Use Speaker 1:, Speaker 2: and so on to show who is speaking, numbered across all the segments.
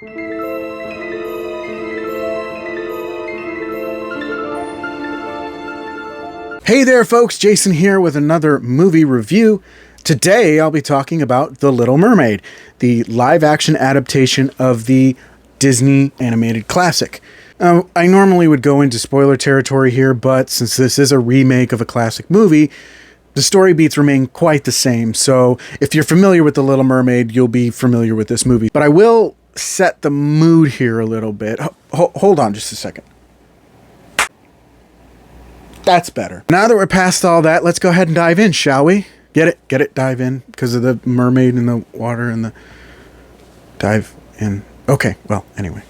Speaker 1: Hey there folks, Jason here with another movie review. Today I'll be talking about The Little Mermaid, the live-action adaptation of the Disney animated classic. I normally would go into spoiler territory here, but since this is a remake of a classic movie, the story beats remain quite the same, so if you're familiar with The Little Mermaid, you'll be familiar with this movie. But I will set the mood here a little bit. Hold on just a second. That's better. Now that we're past all that, let's go ahead and dive in, shall we? Get it, dive in, because of the mermaid in the water and the dive in. Okay, well, anyway.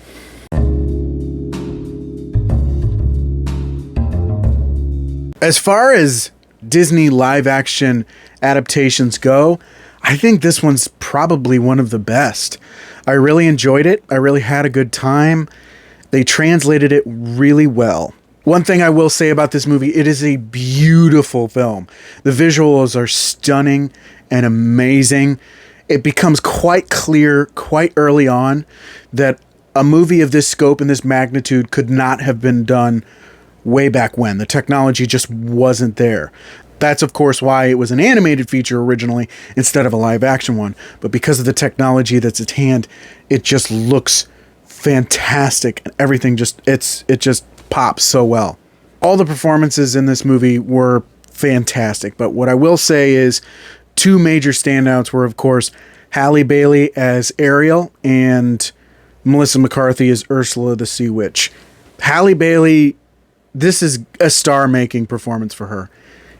Speaker 1: As far as Disney live-action adaptations go, I think this one's probably one of the best. I really enjoyed it. I really had a good time. They translated it really well. One thing I will say about this movie, it is a beautiful film. The visuals are stunning and amazing. It becomes quite clear quite early on that a movie of this scope and this magnitude could not have been done way back when. The technology just wasn't there. That's, of course, why it was an animated feature originally instead of a live-action one. But because of the technology that's at hand, it just looks fantastic. And everything just, it just pops so well. All the performances in this movie were fantastic, but what I will say is two major standouts were, of course, Hallie Bailey as Ariel and Melissa McCarthy as Ursula the Sea Witch. Hallie Bailey, this is a star-making performance for her.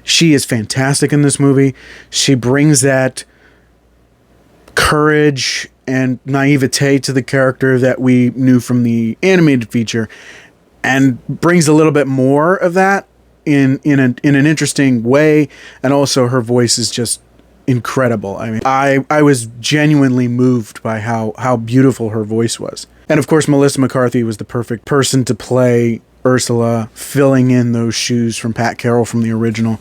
Speaker 1: She is fantastic in this movie. She brings that courage and naivete to the character that we knew from the animated feature, and brings a little bit more of that in an interesting way. And also her voice is just incredible. I mean, I was genuinely moved by how beautiful her voice was. And of course, Melissa McCarthy was the perfect person to play Ursula, filling in those shoes from Pat Carroll from the original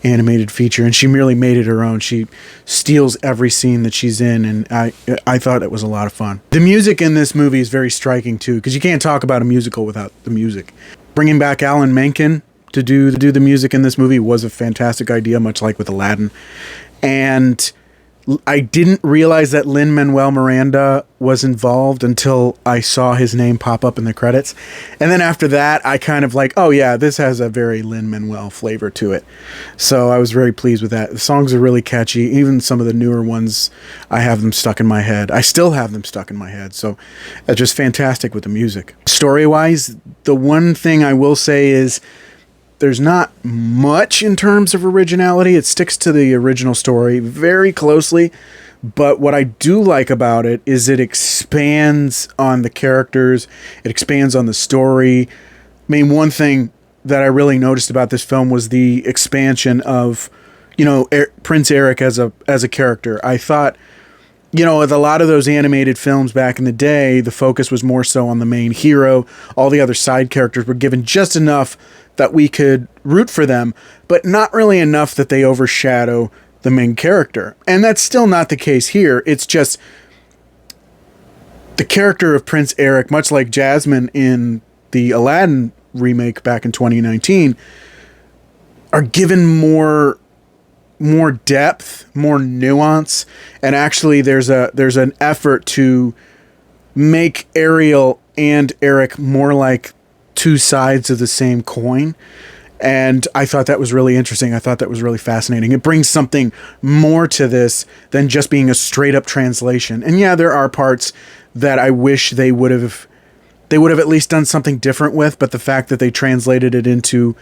Speaker 1: animated feature, and she merely made it her own. She steals every scene that she's in, and I thought it was a lot of fun. The music in this movie is very striking too, because you can't talk about a musical without the music. Bringing back Alan Menken to do the music in this movie was a fantastic idea, much like with Aladdin. And I didn't realize that Lin-Manuel Miranda was involved until I saw his name pop up in the credits. And then after that, I kind of like, oh yeah, this has a very Lin-Manuel flavor to it. So I was very pleased with that. The songs are really catchy. Even some of the newer ones, I have them stuck in my head. I still have them stuck in my head. So it's just fantastic with the music. Story-wise, the one thing I will say is there's not much in terms of originality. It sticks to the original story very closely, but what I do like about it is it expands on the characters, it expands on the story. I mean, one thing that I really noticed about this film was the expansion of, Prince Eric as a character. I thought, with a lot of those animated films back in the day, the focus was more so on the main hero. All the other side characters were given just enough that we could root for them, but not really enough that they overshadow the main character. And that's still not the case here. It's just the character of Prince Eric, much like Jasmine in the Aladdin remake back in 2019, are given more depth, more nuance, and actually there's an effort to make Ariel and Eric more like two sides of the same coin. And I thought that was really interesting. I thought that was really fascinating. It brings something more to this than just being a straight up translation. And yeah, there are parts that I wish they would have at least done something different with, but the fact that they translated it into,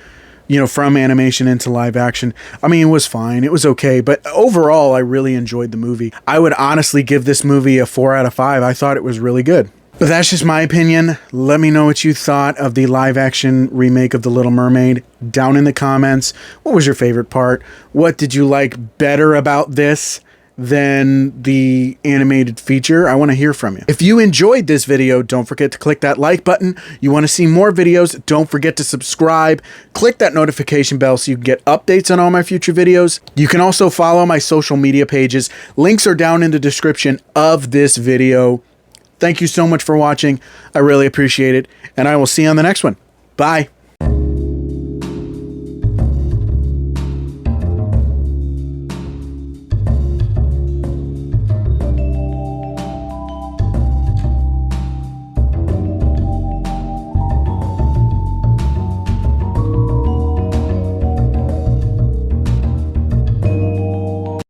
Speaker 1: from animation into live action, I mean, it was fine. It was okay. But overall, I really enjoyed the movie. I would honestly give this movie a 4 out of 5. I thought it was really good. But that's just my opinion. Let me know what you thought of the live-action remake of The Little Mermaid down in the comments. What was your favorite part? What did you like better about this than the animated feature? I want to hear from you. If you enjoyed this video, don't forget to click that like button. You want to see more videos, don't forget to subscribe. Click that notification bell so you can get updates on all my future videos. You can also follow my social media pages. Links are down in the description of this video. Thank you so much for watching. I really appreciate it. And I will see you on the next one. Bye.